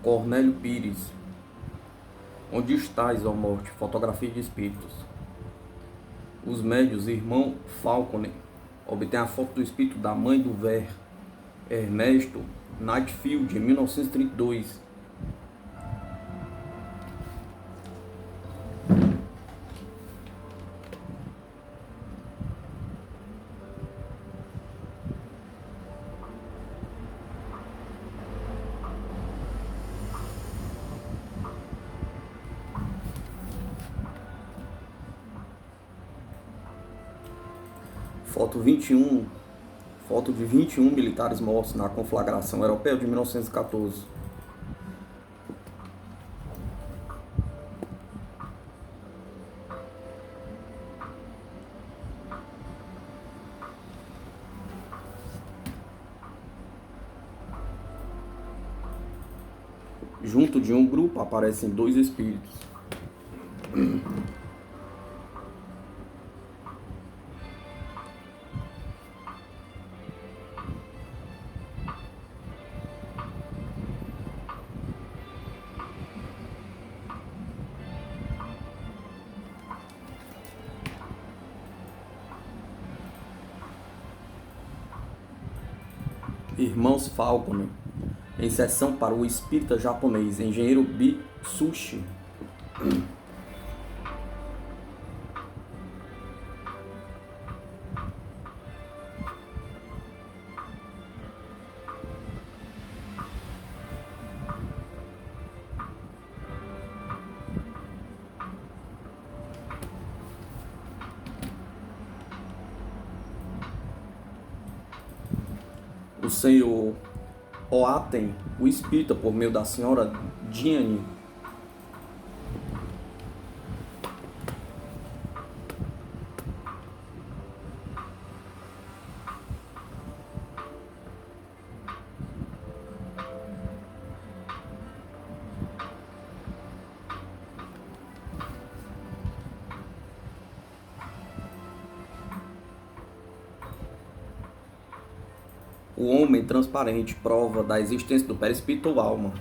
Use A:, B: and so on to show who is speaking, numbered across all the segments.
A: Cornélio Pires. Onde estás, ó morte? Fotografia de espíritos. Os médios, irmão Falconer, obtém a foto do espírito da mãe do Ver, Ernesto Nightfield, em 1932. Foto 21, foto de 21 militares mortos na conflagração europeia de 1914. Junto de um grupo aparecem dois espíritos. Irmãos Falconer, em sessão para o espírita japonês, engenheiro Bitsushi. O senhor Oaten, o espírita, por meio da senhora Diane. O homem transparente, prova da existência do perispírito ou alma.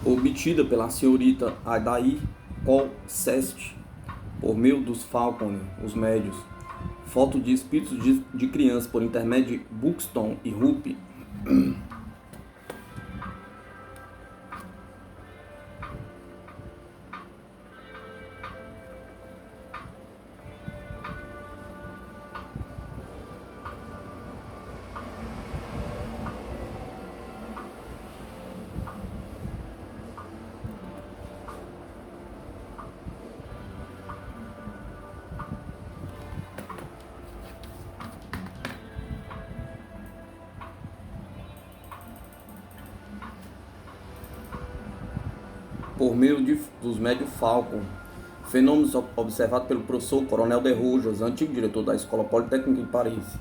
A: Obtida pela senhorita Adair Colceste, por meio dos Falconer, os médios. Foto de espíritos de crianças por intermédio de Buxton e Rupp. Por meio dos médios Falcon, fenômenos observados pelo professor Coronel de Rojas, antigo diretor da Escola Politécnica de Paris.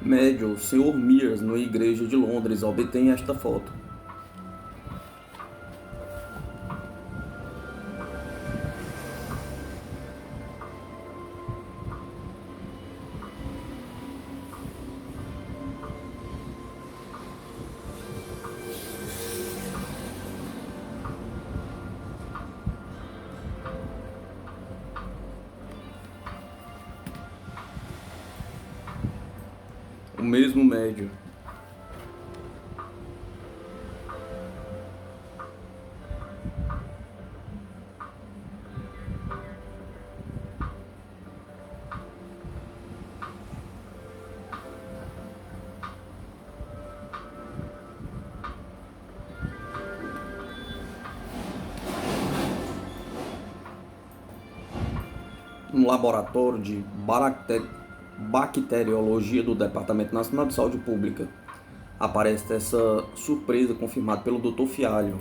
A: Médio, o Sr. Mears, na igreja de Londres, obtém esta foto. mesmo médio. No laboratório de bacteriologia do Departamento Nacional de Saúde Pública, aparece essa surpresa confirmada pelo Dr. Fialho.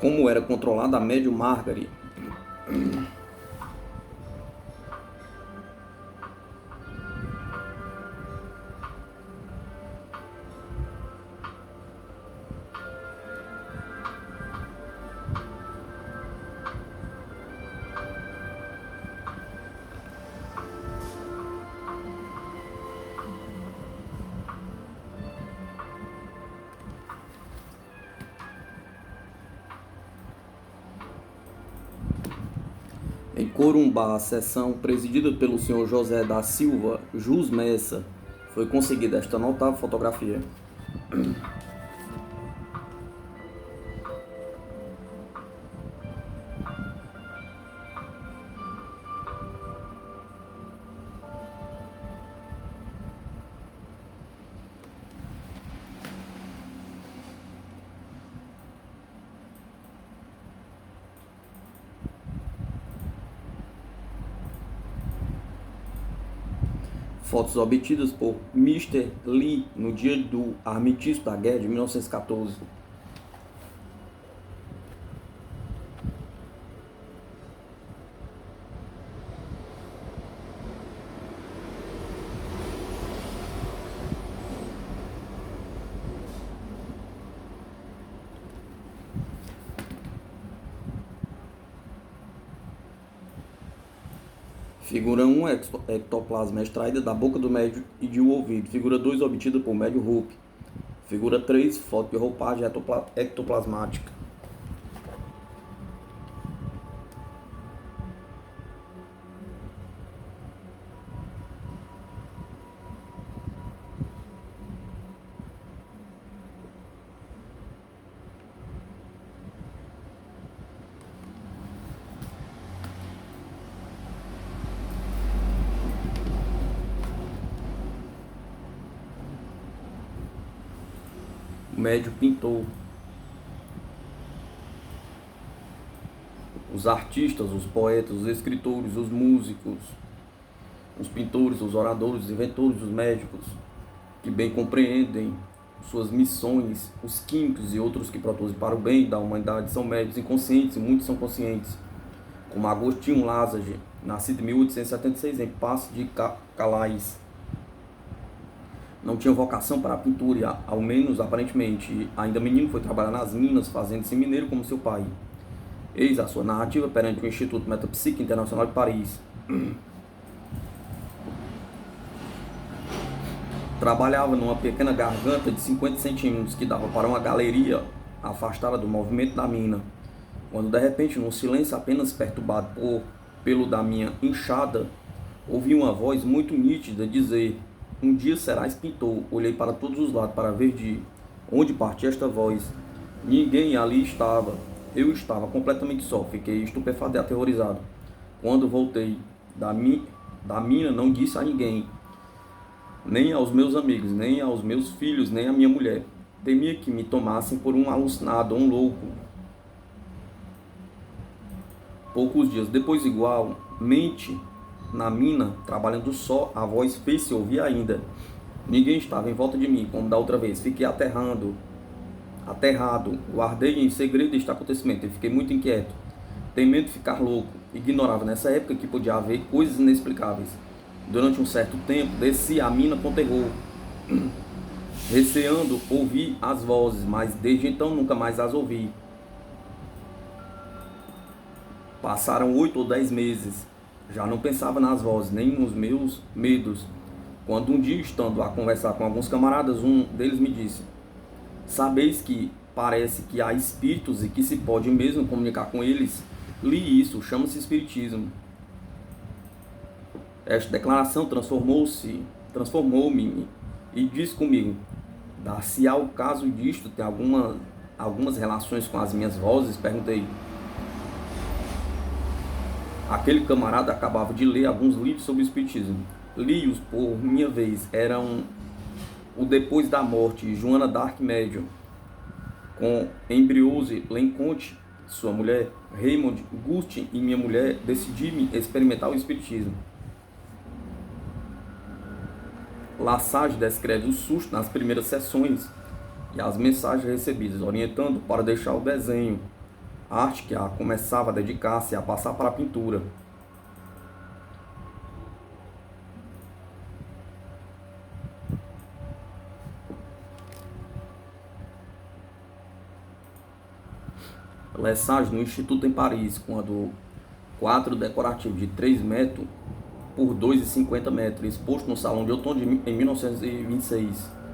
A: Como era controlada a médio Margaret. Em Corumbá, a sessão presidida pelo Sr. José da Silva Jus Messa, foi conseguida esta notável fotografia. Fotos obtidas por Mr. Lee no dia do armistício da guerra de 1914. Figura 1, ectoplasma extraída da boca do médio e de um ouvido. Figura 2, obtida por médio Hoop. Figura 3, foto de roupagem ectoplasmática. O médio pintor. Os artistas, os poetas, os escritores, os músicos, os pintores, os oradores, os inventores, os médicos, que bem compreendem suas missões, os químicos e outros que produzem para o bem da humanidade, são médios inconscientes e muitos são conscientes, como Agostinho Lázaro, nascido em 1876 em Passo de Calais. Não tinha vocação para a pintura e, ao menos aparentemente, ainda menino, foi trabalhar nas minas, fazendo-se mineiro como seu pai. Eis a sua narrativa perante o Instituto Metapsíquico Internacional de Paris. Trabalhava numa pequena garganta de 50 centímetros que dava para uma galeria afastada do movimento da mina, quando de repente, num silêncio apenas perturbado pelo da minha enxada, ouvi uma voz muito nítida dizer: "Um dia serás pintor." Olhei para todos os lados para ver de onde partia esta voz. Ninguém ali estava. Eu estava completamente só. Fiquei estupefato e aterrorizado. Quando voltei da mina, não disse a ninguém, nem aos meus amigos, nem aos meus filhos, nem à minha mulher. Temia que me tomassem por um alucinado, um louco. Poucos dias depois, igualmente, na mina, trabalhando só, a voz fez-se ouvir ainda. Ninguém estava em volta de mim, como da outra vez. Fiquei aterrado. Guardei em segredo este acontecimento e fiquei muito inquieto, temendo ficar louco. Ignorava nessa época que podia haver coisas inexplicáveis. Durante um certo tempo, desci a mina com terror, receando ouvir as vozes, mas desde então nunca mais as ouvi. Passaram 8 ou 10 meses. Já não pensava nas vozes, nem nos meus medos, quando um dia, estando a conversar com alguns camaradas, um deles me disse: "Sabeis que parece que há espíritos e que se pode mesmo comunicar com eles?" Li isso, chama-se Espiritismo. Esta declaração transformou-me e disse comigo: dar-se-á o caso disto ter algumas relações com as minhas vozes? Perguntei. Aquele camarada acabava de ler alguns livros sobre o Espiritismo. Li-os por minha vez. Eram O Depois da Morte, Joana d'Arc Médium, com Ambrose Leconte, sua mulher, Raymond Gustin e minha mulher, decidi-me experimentar o Espiritismo. Lassage descreve o susto nas primeiras sessões e as mensagens recebidas, orientando para deixar o desenho, arte que a começava a dedicar-se a passar para a pintura. Lesage no Instituto em Paris, quando o quadro decorativo de 3 metros por 2,50 metros, exposto no Salão de Outono em 1926.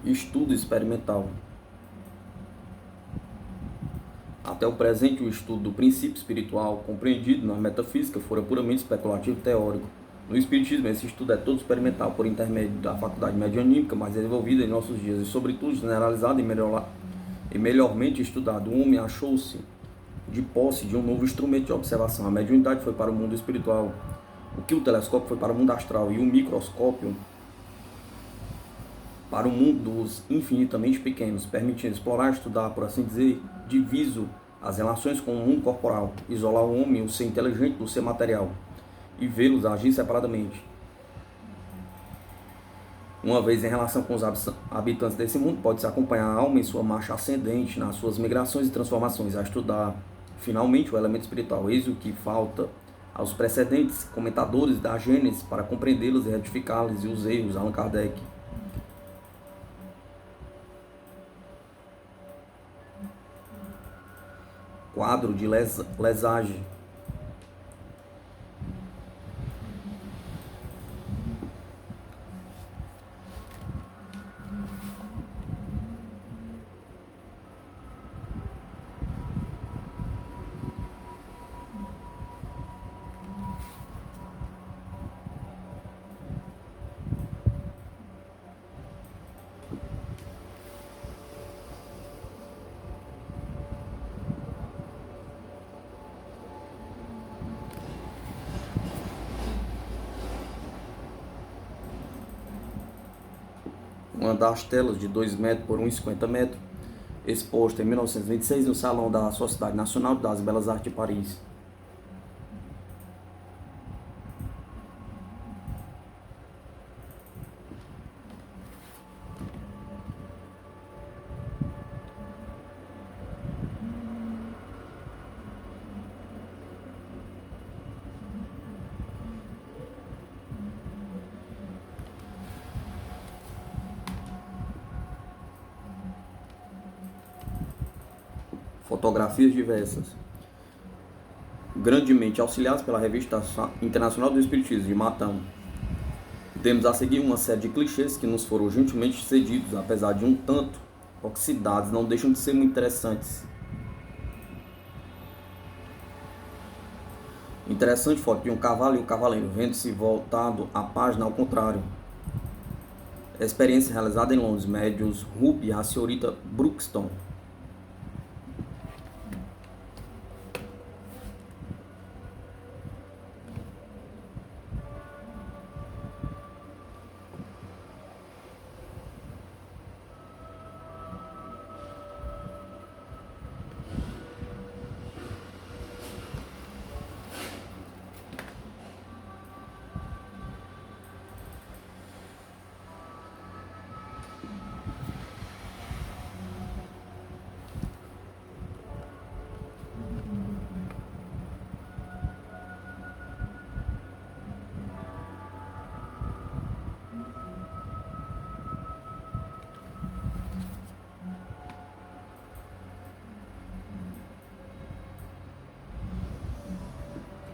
A: Estudo experimental. Até o presente, o estudo do princípio espiritual, compreendido na metafísica, fora puramente especulativo e teórico. No Espiritismo, esse estudo é todo experimental, por intermédio da faculdade medianímica mais desenvolvida em nossos dias e, sobretudo, generalizado e melhormente estudado. O homem achou-se de posse de um novo instrumento de observação. A mediunidade foi para o mundo espiritual, o que o telescópio foi para o mundo astral e o microscópio para o mundo dos infinitamente pequenos, permitindo explorar, estudar, por assim dizer, diviso as relações com o mundo corporal, isolar o homem, o ser inteligente do ser material, e vê-los agir separadamente. Uma vez em relação com os habitantes desse mundo, pode-se acompanhar a alma em sua marcha ascendente, nas suas migrações e transformações, a estudar, finalmente, o elemento espiritual. Eis o que falta aos precedentes comentadores da Gênese para compreendê-los e retificá-los e os erros, Allan Kardec. Quadro de Lesage. Uma das telas de 2 metros por 1,50 metros, exposta em 1926 no Salão da Sociedade Nacional das Belas Artes de Paris. Fotografias diversas. Grandemente auxiliados pela Revista Internacional do Espiritismo de Matão. Temos a seguir uma série de clichês que nos foram gentilmente cedidos, apesar de um tanto oxidados, não deixam de ser muito interessantes. Interessante foto de um cavalo e um cavaleiro, vendo-se voltado à página ao contrário. Experiência realizada em Londres, médios Rupp e a senhorita Bruxton.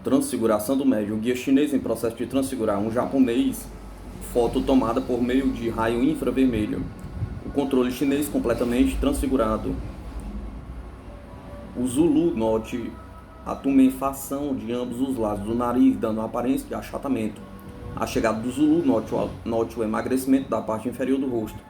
A: Transfiguração do médium. O guia chinês em processo de transfigurar um japonês. Foto tomada por meio de raio infravermelho. O controle chinês completamente transfigurado. O Zulu note a tumefação de ambos os lados do nariz, dando uma aparência de achatamento. A chegada do Zulu note o emagrecimento da parte inferior do rosto.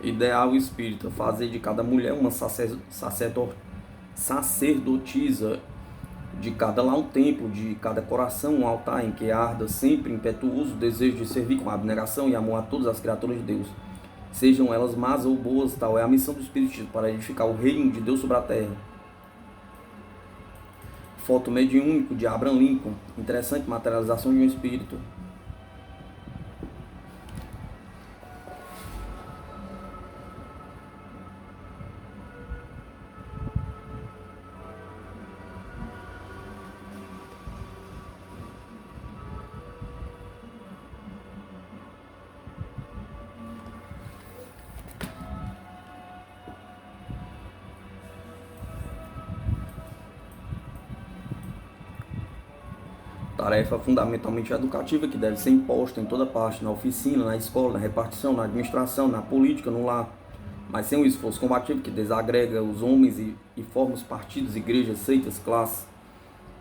A: Ideal espírita: fazer de cada mulher uma sacerdotisa, de cada lar um templo, de cada coração um altar em que arda sempre impetuoso o desejo de servir com abnegação e amor a todas as criaturas de Deus. Sejam elas más ou boas, tal é a missão do Espiritismo, para edificar o reino de Deus sobre a terra. Foto mediúnico de Abraham Lincoln. Interessante materialização de um espírito. Tarefa fundamentalmente educativa que deve ser imposta em toda parte, na oficina, na escola, na repartição, na administração, na política, no lar, mas sem o esforço combativo que desagrega os homens e forma os partidos, igrejas, seitas, classes,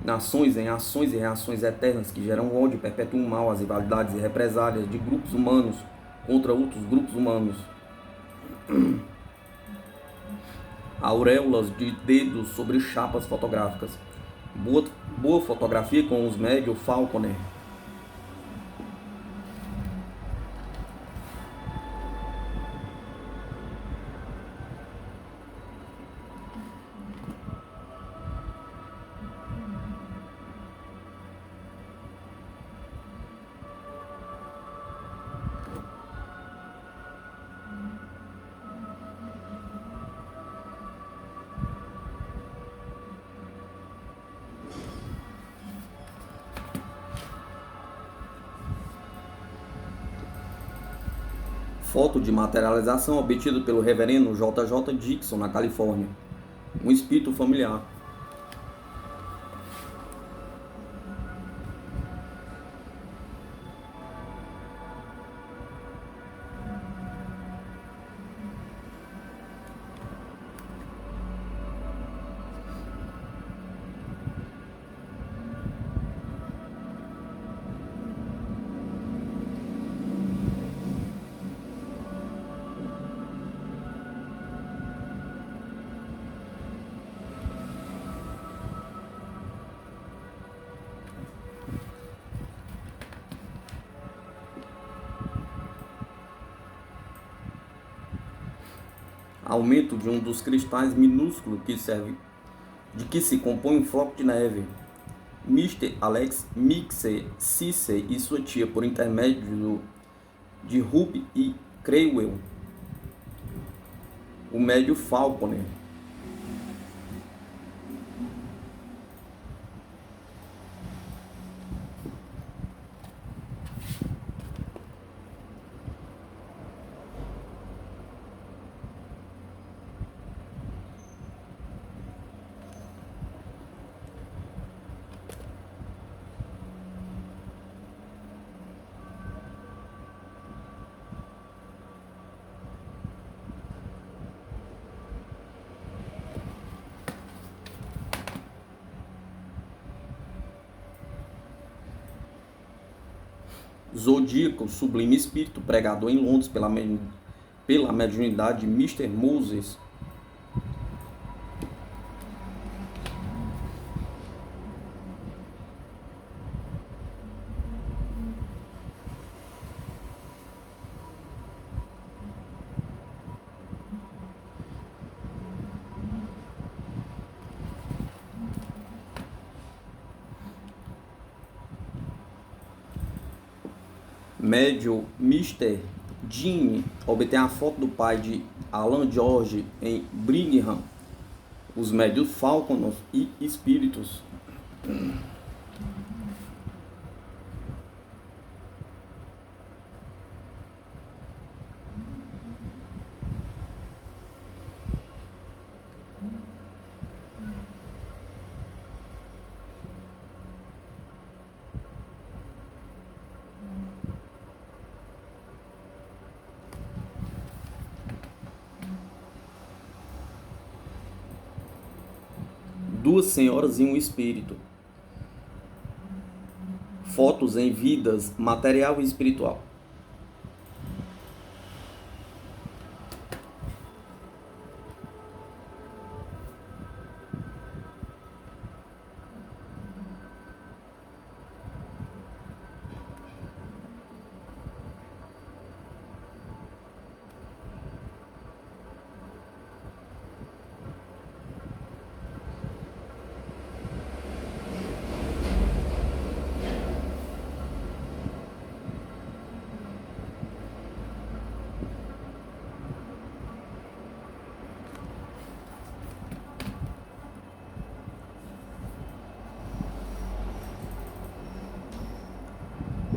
A: nações em ações e reações eternas que geram ódio e perpetuam o mal, as rivalidades e represálias de grupos humanos contra outros grupos humanos. Auréolas de dedos sobre chapas fotográficas. Boa fotografia com os médios Falconer. Foto de materialização obtida pelo reverendo J.J. Dixon, na Califórnia. Um espírito familiar. Aumento de um dos cristais minúsculos de que se compõe um floco de neve. Mr. Alex Cissy e sua tia, por intermédio de Ruby e Crewell. O médio Falconer. Zodíaco, sublime espírito, pregador em Londres pela mediunidade de Mr. Moses. médio Mr. Jean obtém a foto do pai de Alan George em Brigham. Os médios Falconer e espíritos. Duas senhoras e um espírito. Fotos em vidas material e espiritual.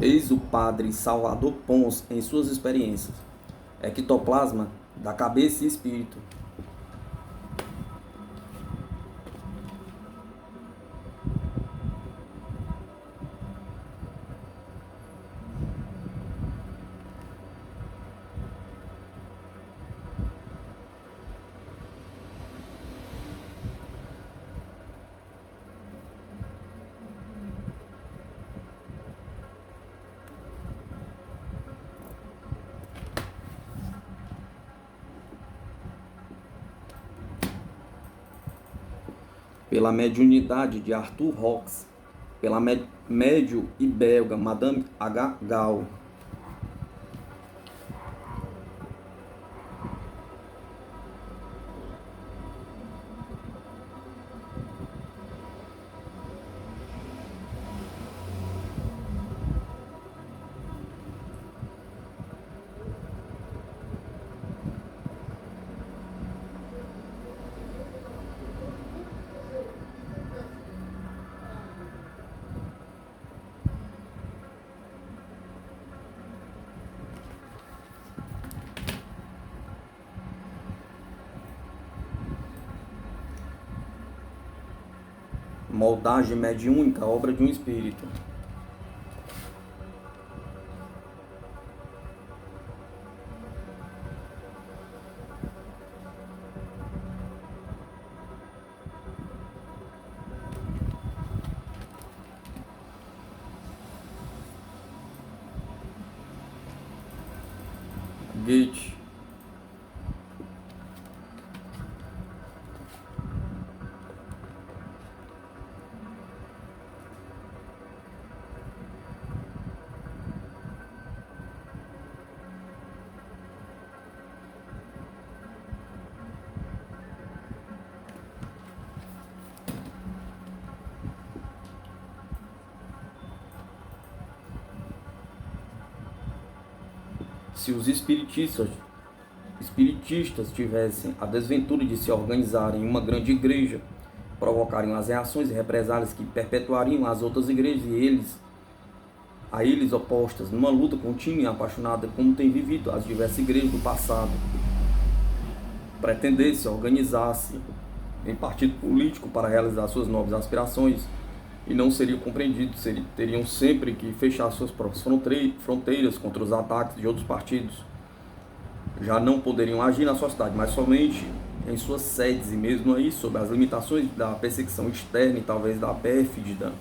A: Eis o padre Salvador Pons em suas experiências. Ectoplasma da cabeça e espírito. Pela mediunidade de Arthur Rox, pela médio e belga Madame H. Gall. Moldagem mediúnica, obra de um espírito. Goethe. Se os espiritistas tivessem a desventura de se organizarem em uma grande igreja, provocariam as reações e represálias que perpetuariam as outras igrejas e a eles opostas, numa luta contínua e apaixonada, como tem vivido as diversas igrejas do passado. Pretendesse organizar-se em partido político para realizar suas nobres aspirações, e não seriam compreendidos, teriam sempre que fechar suas próprias fronteiras contra os ataques de outros partidos. Já não poderiam agir na sua cidade, mas somente em suas sedes, e mesmo aí sob as limitações da perseguição externa e talvez da pérfida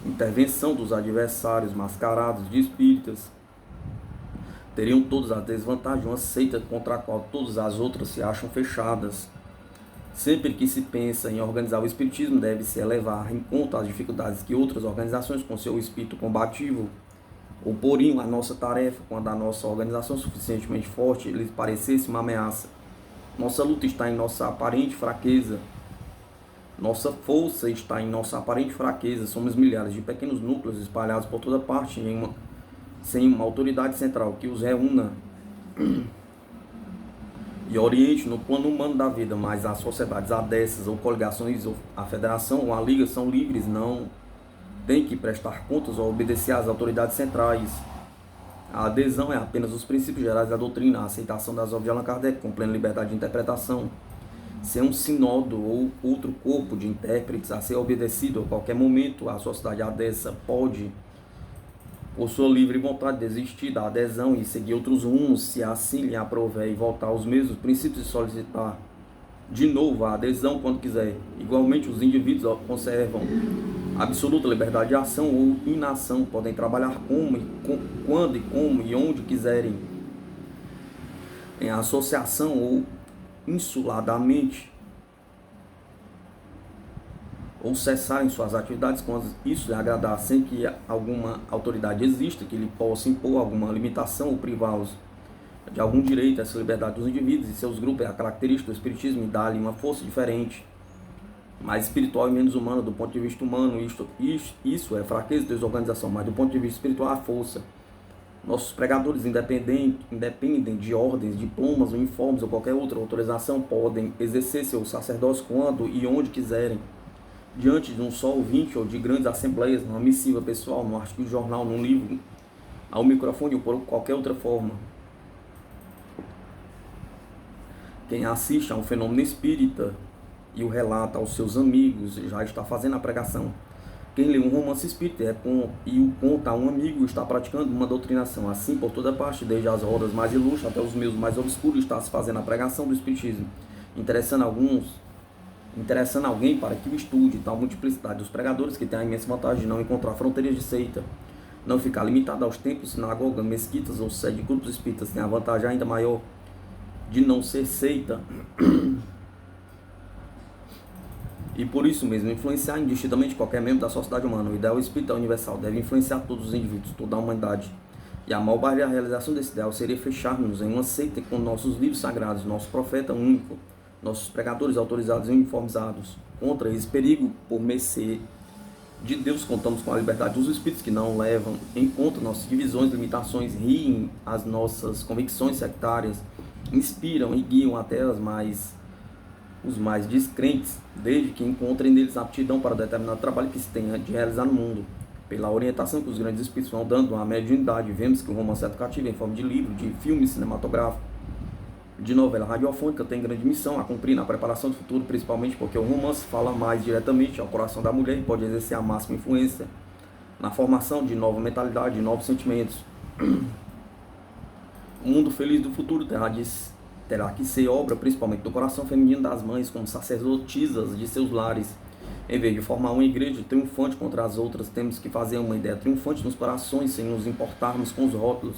A: intervenção dos adversários mascarados de espíritas. Teriam todos a desvantagem de uma seita contra a qual todas as outras se acham fechadas. Sempre que se pensa em organizar o espiritismo, deve-se levar em conta as dificuldades que outras organizações com seu espírito combativo oporiam à nossa tarefa, quando a nossa organização suficientemente forte lhes parecesse uma ameaça. Nossa luta está em nossa aparente fraqueza. Nossa força está em nossa aparente fraqueza. Somos milhares de pequenos núcleos espalhados por toda parte em uma sem uma autoridade central que os reúna e oriente no plano humano da vida, mas as sociedades adessas ou coligações ou a federação ou a liga são livres, não tem que prestar contas ou obedecer às autoridades centrais. A adesão é apenas os princípios gerais da doutrina, a aceitação das obras de Allan Kardec com plena liberdade de interpretação. Ser um sinódo ou outro corpo de intérpretes a ser obedecido a qualquer momento, a sociedade adessa pode, por sua livre vontade, desistir da adesão e seguir outros rumos, se assim lhe aprouver, e voltar aos mesmos princípios e solicitar de novo a adesão quando quiser. Igualmente, os indivíduos conservam absoluta liberdade de ação ou inação, podem trabalhar como, quando e como e onde quiserem, em associação ou insuladamente, ou cessarem suas atividades quando isso lhe agradar, sem que alguma autoridade exista que lhe possa impor alguma limitação ou privá-los de algum direito a essa liberdade dos indivíduos e seus grupos. É a característica do espiritismo e dá-lhe uma força diferente, mais espiritual e menos humana. Do ponto de vista humano, isso é fraqueza e desorganização, mas do ponto de vista espiritual, a força. Nossos pregadores independem de ordens, diplomas, uniformes ou qualquer outra autorização, podem exercer seu sacerdócio quando e onde quiserem, diante de um só ouvinte ou de grandes assembleias, numa missiva pessoal, num artigo de jornal, num livro, ao microfone ou por qualquer outra forma. Quem assiste a um fenômeno espírita e o relata aos seus amigos já está fazendo a pregação. Quem lê um romance espírita e o conta a um amigo está praticando uma doutrinação. Assim, por toda parte, desde as rodas mais ilustres até os meios mais obscuros, está se fazendo a pregação do espiritismo, interessando alguém para que o estude. Tal multiplicidade dos pregadores, que tem a imensa vantagem de não encontrar fronteiras de seita, não ficar limitado aos templos, sinagogas, mesquitas ou sede de grupos espíritas, tem a vantagem ainda maior de não ser seita e por isso mesmo influenciar indistintamente qualquer membro da sociedade humana. O ideal espírita universal deve influenciar todos os indivíduos, toda a humanidade, e a maior barreira à realização desse ideal seria fecharmos em uma seita com nossos livros sagrados, nosso profeta único, nossos pregadores autorizados e uniformizados. Contra esse perigo, por mercê de Deus, contamos com a liberdade dos espíritos, que não levam em conta nossas divisões, limitações, riem as nossas convicções sectárias, inspiram e guiam até os mais descrentes, desde que encontrem neles aptidão para determinado trabalho que se tenha de realizar no mundo. Pela orientação que os grandes espíritos vão dando à mediunidade, vemos que o romance educativo, em forma de livro, de filme cinematográfico, de novela radiofônica, tem grande missão a cumprir na preparação do futuro, principalmente porque o romance fala mais diretamente ao coração da mulher e pode exercer a máxima influência na formação de nova mentalidade, de novos sentimentos. O mundo feliz do futuro terá que ser obra principalmente do coração feminino das mães, como sacerdotisas de seus lares. Em vez de formar uma igreja triunfante contra as outras, temos que fazer uma ideia triunfante nos corações, sem nos importarmos com os rótulos.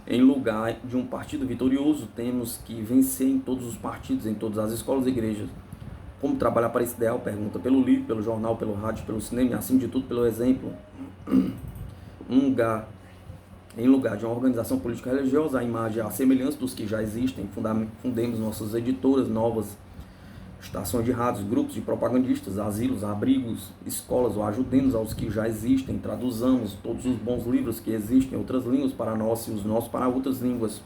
A: Em lugar de um partido vitorioso, temos que vencer em todos os partidos, em todas as escolas e igrejas. Como trabalhar para esse ideal? Pergunta. Pelo livro, pelo jornal, pelo rádio, pelo cinema e, acima de tudo, pelo exemplo. Em lugar de uma organização política religiosa, a imagem é a semelhança dos que já existem. Fundemos nossas editoras novas, estações de rádios, grupos de propagandistas, asilos, abrigos, escolas, ou ajudemos aos que já existem. Traduzamos todos os bons livros que existem em outras línguas para nós e os nossos para outras línguas.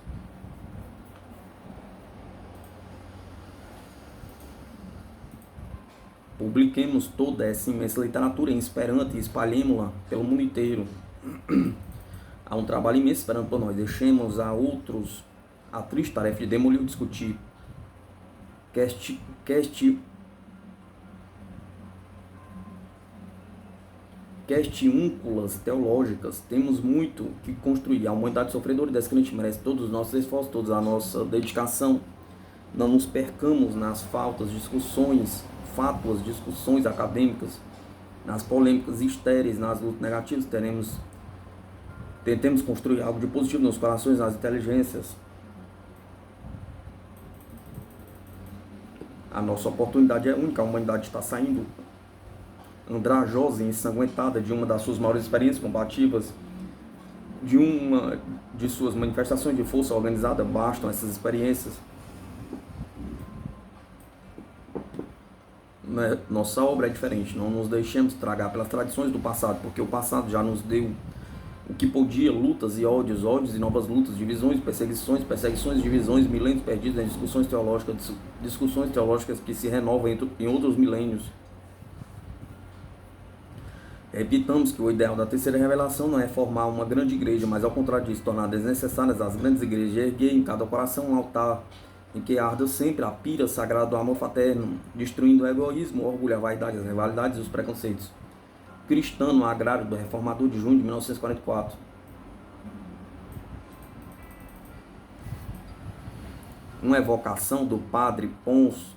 A: Publiquemos toda essa imensa literatura em Esperanto e espalhemos-la pelo mundo inteiro. Há um trabalho imenso esperando por nós. Deixemos a outros a triste tarefa de demolir ou discutir questiúnculas teológicas. Temos muito que construir. A humanidade sofredora e descrente merece todos os nossos esforços, toda a nossa dedicação. Não nos percamos nas faltas, discussões, fátuas, discussões acadêmicas, nas polêmicas estéreis, nas lutas negativas. Tentemos construir algo de positivo nos corações, nas inteligências. A nossa oportunidade é única. A humanidade está saindo andrajosa e ensanguentada de uma das suas maiores experiências combativas, de uma de suas manifestações de força organizada. Bastam essas experiências. Nossa obra é diferente. Não nos deixemos tragar pelas tradições do passado, porque o passado já nos deu O que podia, lutas e ódios, ódios e novas lutas, divisões, perseguições, divisões, milênios perdidos em discussões teológicas que se renovam em outros milênios. Repitamos que o ideal da terceira revelação não é formar uma grande igreja, mas ao contrário disso, tornar desnecessárias as grandes igrejas e erguer em cada coração um altar em que arda sempre a pira sagrada do amor fraterno, destruindo o egoísmo, o orgulho, a vaidade, as rivalidades e os preconceitos. Cristão agrário do reformador de junho de 1944. Uma evocação do padre Pons.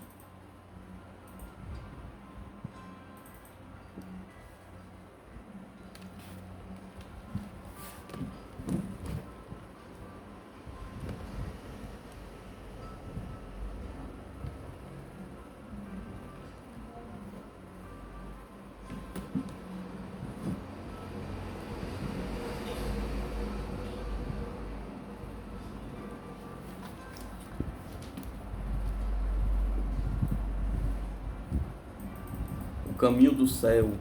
A: O caminho do céu.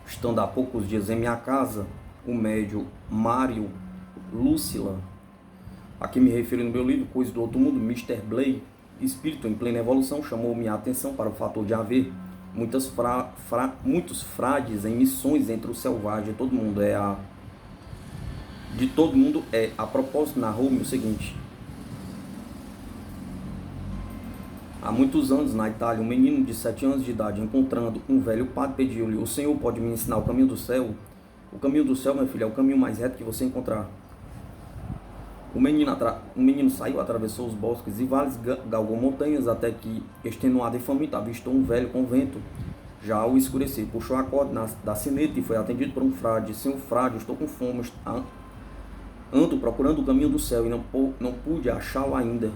A: Estando há poucos dias em minha casa, o médium Mário Lúcila, a que me refiro no meu livro Coisas do Outro Mundo, Mr. Blay, espírito em plena evolução, chamou minha atenção para o fator de haver muitos frades em missões entre o selvagem e todo mundo. De todo mundo é. A propósito, narrou-me o seguinte: há muitos anos, na Itália, um menino de 7 anos de idade, encontrando um velho padre, pediu-lhe: o senhor pode me ensinar o caminho do céu? O caminho do céu, meu filho, é o caminho mais reto que você encontrar. O menino saiu, atravessou os bosques e vales, galgou montanhas, até que, extenuado e faminto, avistou um velho convento. Já ao escurecer, puxou a corda da sineta e foi atendido por um frade. Senhor frade, eu estou com fome, ando procurando o caminho do céu e não pude achá-lo ainda.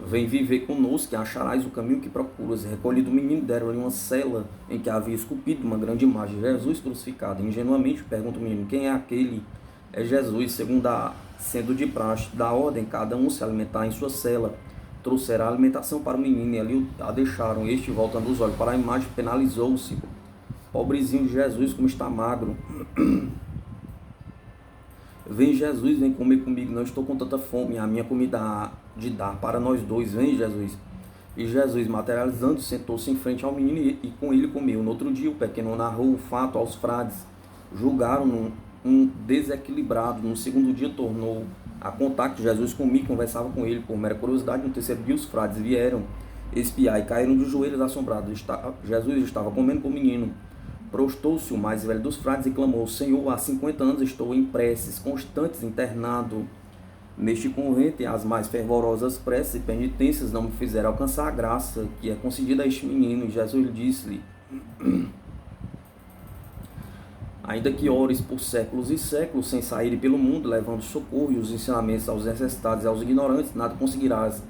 A: Vem viver conosco, que acharás o caminho que procuras. Recolhido o menino, deram-lhe uma cela em que havia esculpido uma grande imagem, Jesus crucificado. Ingenuamente pergunta o menino: quem é aquele? É Jesus, sendo de praxe, da ordem cada um se alimentar em sua cela. Trouxeram a alimentação para o menino e ali a deixaram. Este, voltando os olhos para a imagem, penalizou-se. Pobrezinho de Jesus, como está magro. Vem Jesus, vem comer comigo, não estou com tanta fome, a minha comida há de dar para nós dois, vem Jesus. E Jesus, materializando, sentou-se em frente ao menino e com ele comeu. No outro dia, o pequeno narrou o fato aos frades. Julgaram-no um desequilibrado. No segundo dia, tornou a contar que Jesus comia e conversava com ele por mera curiosidade. No terceiro dia, os frades vieram espiar e caíram de joelhos assombrados. Jesus estava comendo com o menino. Prostou-se o mais velho dos frades e clamou: Senhor, há 50 anos estou em preces constantes internado neste convento, e as mais fervorosas preces e penitências não me fizeram alcançar a graça que é concedida a este menino. E Jesus disse-lhe: ainda que ores por séculos e séculos sem sair pelo mundo, levando socorro e os ensinamentos aos necessitados e aos ignorantes, nada conseguirás.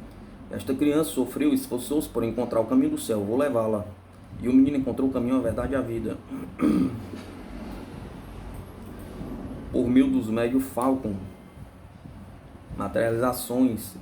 A: Esta criança sofreu e esforçou-se por encontrar o caminho do céu, vou levá-la. E o menino encontrou o caminho, a verdade e a vida. Por meio dos médios Falcon, materializações,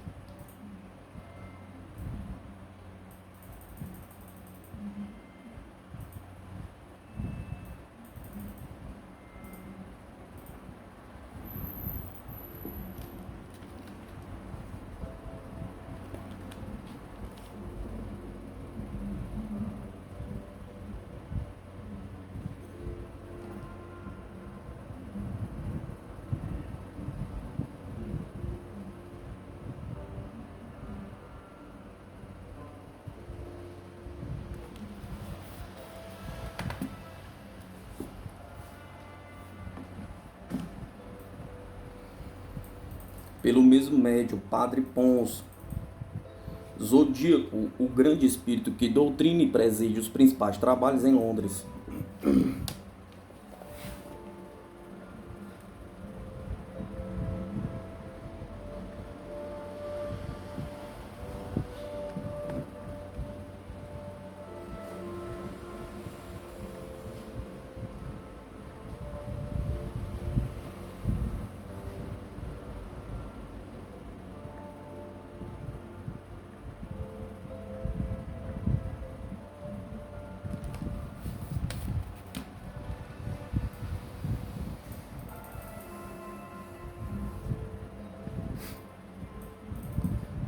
A: pelo mesmo médium, Padre Pons, Zodíaco, o grande espírito que doutrina e preside os principais trabalhos em Londres.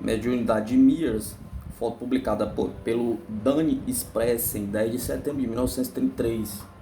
A: Mediunidade de Mears, foto publicada pelo Dani Express em 10 de setembro de 1933.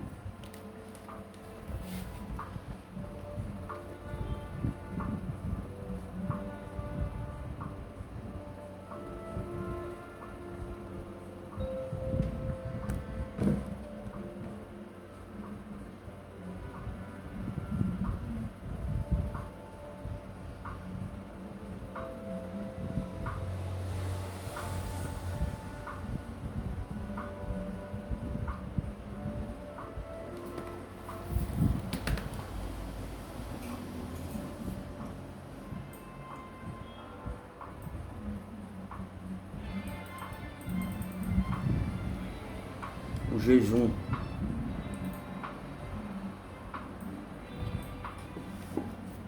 A: O jejum.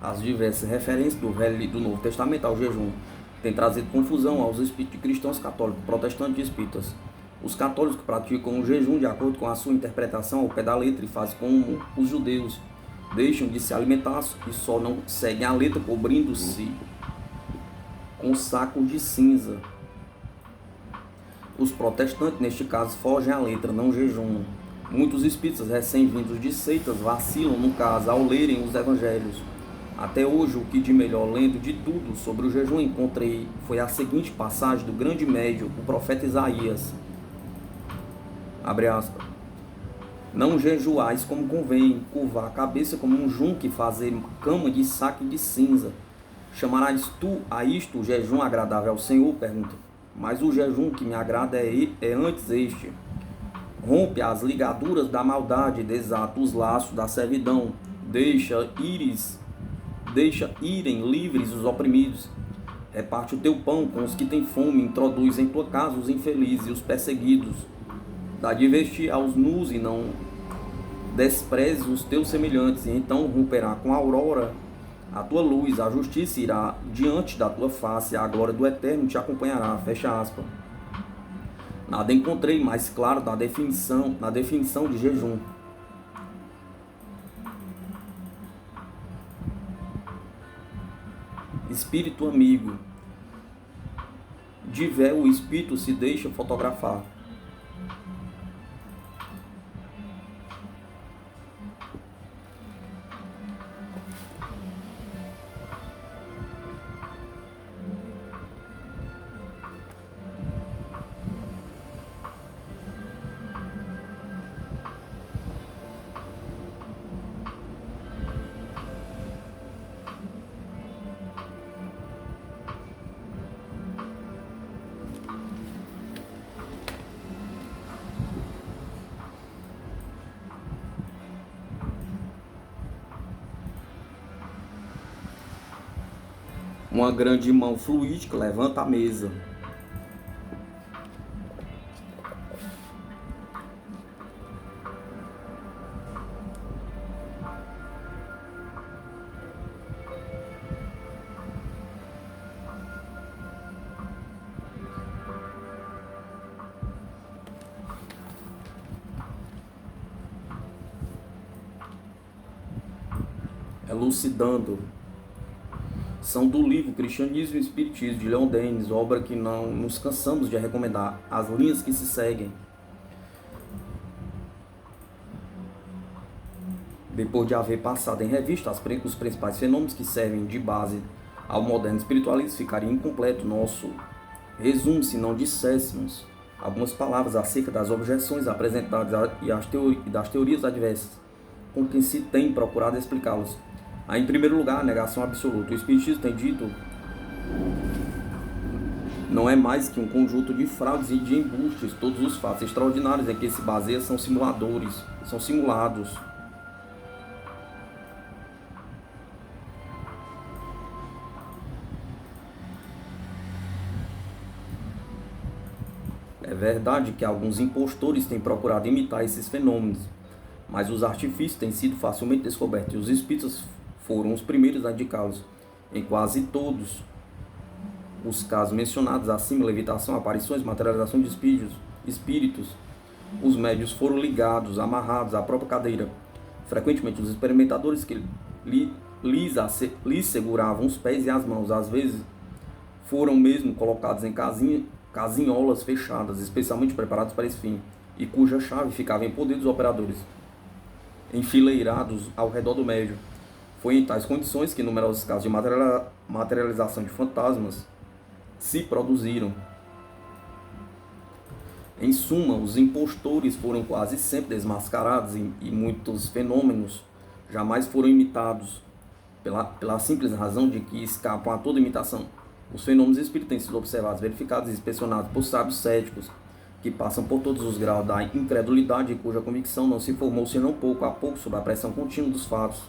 A: As diversas referências do Velho e do Novo Testamento ao jejum têm trazido confusão aos espíritos de cristãos católicos, protestantes e espíritas. Os católicos praticam o jejum de acordo com a sua interpretação ao pé da letra e fazem como os judeus. Deixam de se alimentar e só não seguem a letra, cobrindo-se com sacos de cinza. Os protestantes, neste caso, fogem à letra, não jejumam. Muitos espíritas recém-vindos de seitas vacilam, no caso, ao lerem os evangelhos. Até hoje, o que de melhor lendo de tudo sobre o jejum encontrei foi a seguinte passagem do grande médium, o profeta Isaías. Abre aspas. Não jejuais como convém, curvar a cabeça como um junco e fazer cama de saco e de cinza. Chamarás tu a isto o jejum agradável ao Senhor? Pergunta. Mas o jejum que me agrada é antes este. Rompe as ligaduras da maldade, desata os laços da servidão, deixa irem livres os oprimidos. Reparte o teu pão com os que têm fome, introduz em tua casa os infelizes e os perseguidos. Dá de vestir aos nus e não desprezes os teus semelhantes, e então romperá com a aurora a tua luz, a justiça irá diante da tua face, a glória do Eterno te acompanhará. Fecha aspas. Nada encontrei mais claro na definição de jejum. Espírito amigo. De véu o espírito se deixa fotografar. Uma grande mão fluídica levanta a mesa. Elucidando. São do livro Cristianismo e Espiritismo, de Leon Denis, obra que não nos cansamos de recomendar, as linhas que se seguem. Depois de haver passado em revista os principais fenômenos que servem de base ao moderno espiritualismo, ficaria incompleto nosso resumo se não disséssemos algumas palavras acerca das objeções apresentadas e das teorias adversas, com quem se tem procurado explicá-las. Em primeiro lugar, a negação absoluta. O Espiritismo tem dito não é mais que um conjunto de fraudes e de embustes. Todos os fatos extraordinários em que se baseia são simulados. É verdade que alguns impostores têm procurado imitar esses fenômenos, mas os artifícios têm sido facilmente descobertos e os espíritas foram os primeiros a indicá-los. Em quase todos os casos mencionados acima, levitação, aparições, materialização de espíritos, os médios foram ligados, amarrados à própria cadeira. Frequentemente, os experimentadores que lhes seguravam os pés e as mãos, às vezes, foram mesmo colocados em casinholas fechadas, especialmente preparadas para esse fim, e cuja chave ficava em poder dos operadores, enfileirados ao redor do médium. Foi em tais condições que numerosos casos de materialização de fantasmas se produziram. Em suma, os impostores foram quase sempre desmascarados e muitos fenômenos jamais foram imitados, pela simples razão de que escapam a toda imitação. Os fenômenos espíritas têm sido observados, verificados e inspecionados por sábios céticos, que passam por todos os graus da incredulidade e cuja convicção não se formou senão pouco a pouco sob a pressão contínua dos fatos.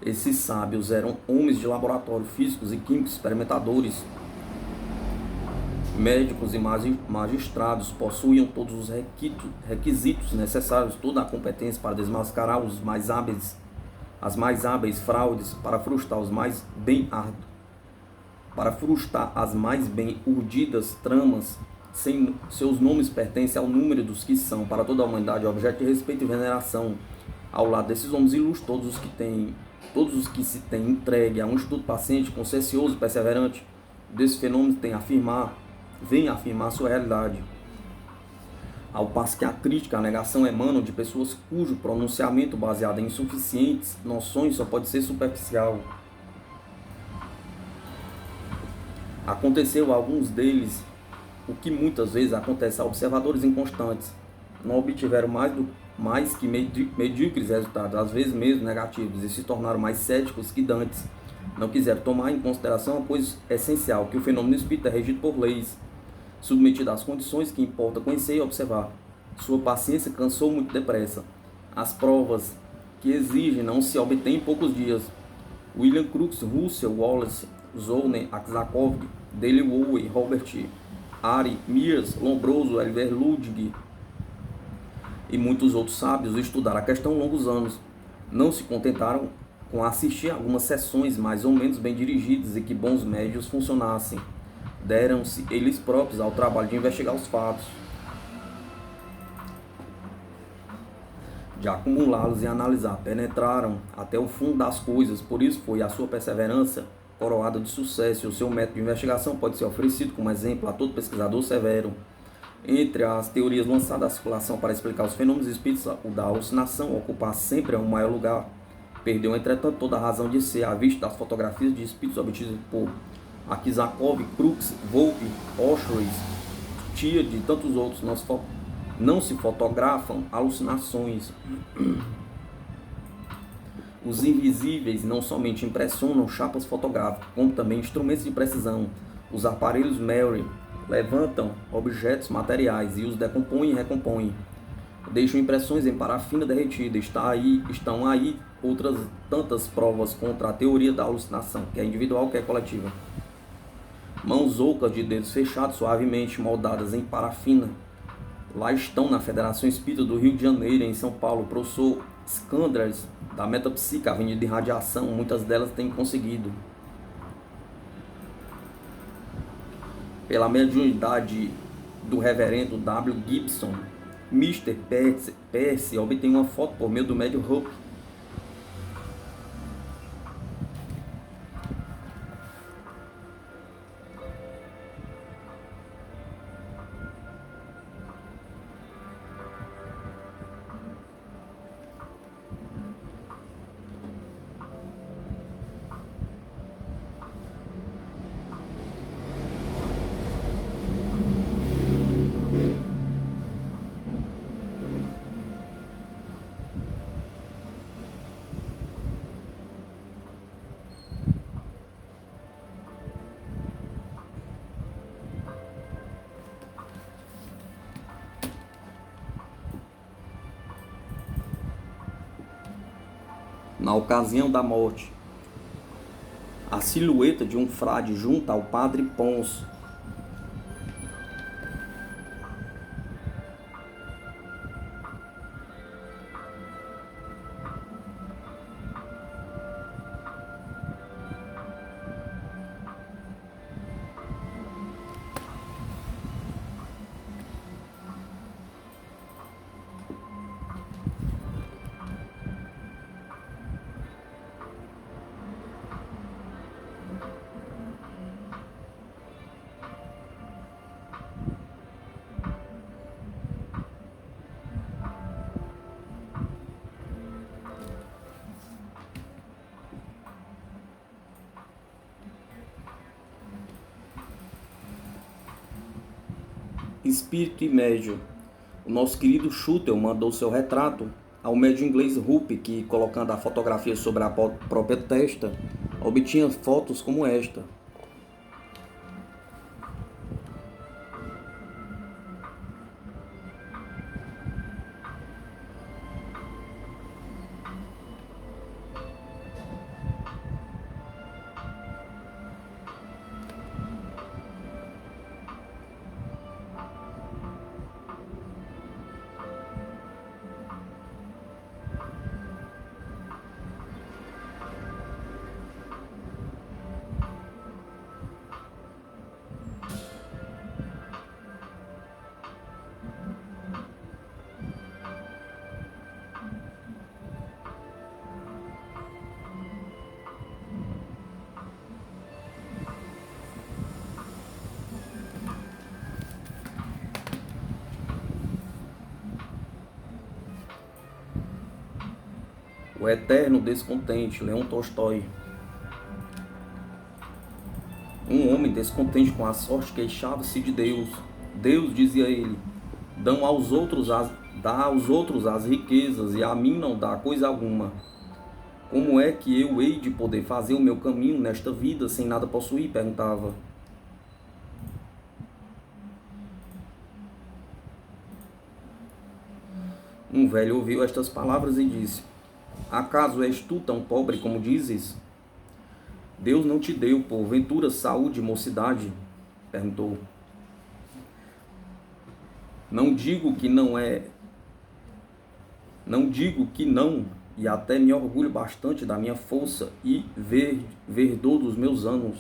A: Esses sábios eram homens de laboratório, físicos e químicos, experimentadores, médicos e magistrados, possuíam todos os requisitos necessários, toda a competência para desmascarar as mais hábeis fraudes, para frustrar as mais bem urdidas tramas. Seus nomes pertencem ao número dos que são, para toda a humanidade, objeto de respeito e veneração. Ao lado desses homens ilustres, todos os que se têm entregue a um estudo paciente, consciencioso e perseverante desse fenômeno vem afirmar sua realidade. Ao passo que a crítica e a negação emanam de pessoas cujo pronunciamento baseado em insuficientes noções só pode ser superficial. Aconteceu a alguns deles o que muitas vezes acontece a observadores inconstantes. Não obtiveram mais que medíocres resultados, às vezes mesmo negativos, e se tornaram mais céticos que dantes. Não quiseram tomar em consideração a coisa essencial, que o fenômeno espírita é regido por leis, submetido às condições que importa conhecer e observar. Sua paciência cansou muito depressa. As provas que exigem não se obtêm em poucos dias. William Crookes, Russell Wallace, Zolney, Aksakov, Dale Bowie, Robert Ari, Mears, Lombroso, Oliver Ludwig e muitos outros sábios estudaram a questão há longos anos. Não se contentaram com assistir a algumas sessões mais ou menos bem dirigidas e que bons médios funcionassem. Deram-se eles próprios ao trabalho de investigar os fatos, de acumulá-los e analisar. Penetraram até o fundo das coisas, por isso foi a sua perseverança coroada de sucesso, e o seu método de investigação pode ser oferecido como exemplo a todo pesquisador severo. Entre as teorias lançadas à circulação para explicar os fenômenos espíritas, o da alucinação ocupa sempre um maior lugar. Perdeu, entretanto, toda a razão de ser à vista das fotografias de espíritos obtidas por Aksakov, Crookes, Volpe, Oshries, Tiede e tantos outros. Não se fotografam alucinações. Os invisíveis não somente impressionam chapas fotográficas, como também instrumentos de precisão. Os aparelhos Mary levantam objetos materiais e os decompõem e recompõem. Deixam impressões em parafina derretida. Estão aí outras tantas provas contra a teoria da alucinação, quer individual, quer coletiva. Mãos ocas de dedos fechados, suavemente moldadas em parafina. Lá estão na Federação Espírita do Rio de Janeiro, em São Paulo, o professor Scanders, da Metapsíquica, Avenida de Radiação. Muitas delas têm conseguido, pela mediunidade do reverendo W. Gibson, Mr. Percy obtém uma foto por meio do médium Hope. Na ocasião da morte, a silhueta de um frade junto ao padre Pons. espírito e médium. O nosso querido Schutel mandou seu retrato ao médium inglês Rupp, que, colocando a fotografia sobre a própria testa, obtinha fotos como esta. O eterno descontente, Leão Tolstói. Um homem descontente com a sorte queixava-se de Deus. Deus, dizia ele, dá aos outros as riquezas e a mim não dá coisa alguma. Como é que eu hei de poder fazer o meu caminho nesta vida sem nada possuir? Perguntava. Um velho ouviu estas palavras e disse: acaso és tu tão pobre como dizes? Deus não te deu, porventura, saúde e mocidade? Perguntou. Não digo que não, e até me orgulho bastante da minha força e verdor dos meus anos.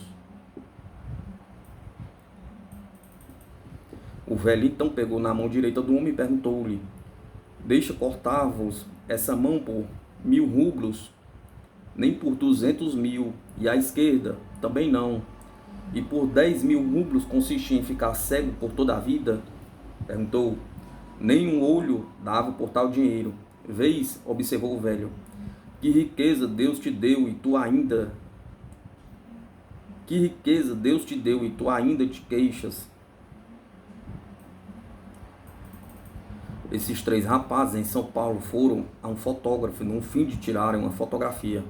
A: O velho então pegou na mão direita do homem e perguntou-lhe: deixa cortar-vos essa mão por 1000 rublos, nem por 200.000, e a esquerda também não. E por 10.000 rublos consistia em ficar cego por toda a vida? Perguntou. Nem um olho dava por tal dinheiro. Vês, observou o velho, que riqueza Deus te deu e tu ainda te queixas. Esses 3 rapazes em São Paulo foram a um fotógrafo a fim de tirarem uma fotografia.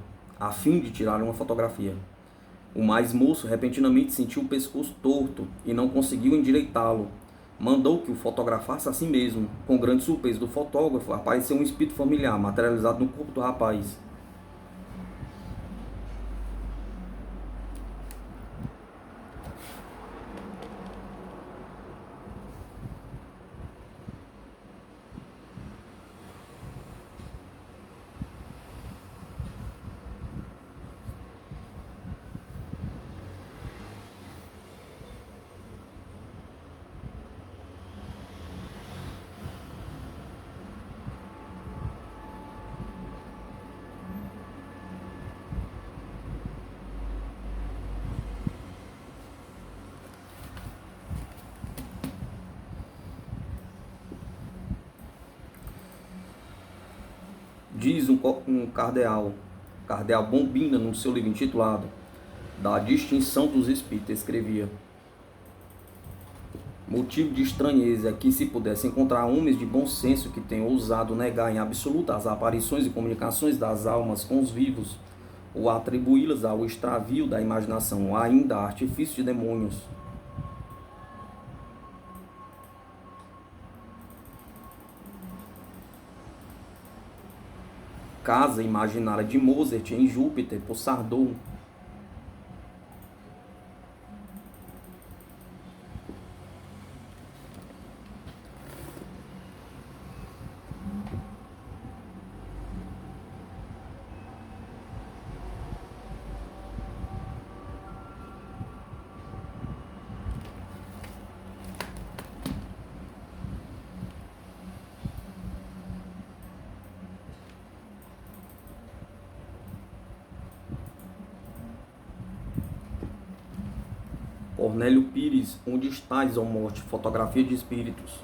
A: O mais moço repentinamente sentiu o pescoço torto e não conseguiu endireitá-lo. Mandou que o fotografasse a si mesmo. Com grande surpresa do fotógrafo, apareceu um espírito familiar materializado no corpo do rapaz. Diz um cardeal Bombina, no seu livro intitulado Da Distinção dos Espíritos, escrevia: motivo de estranheza é que se pudesse encontrar homens de bom senso que tenham ousado negar em absoluto as aparições e comunicações das almas com os vivos, ou atribuí-las ao extravio da imaginação, ou ainda a artifício de demônios. Casa imaginária de Mozart em Júpiter, por Sardou. Cornélio Pires, onde estás, ó morte? Fotografia de espíritos.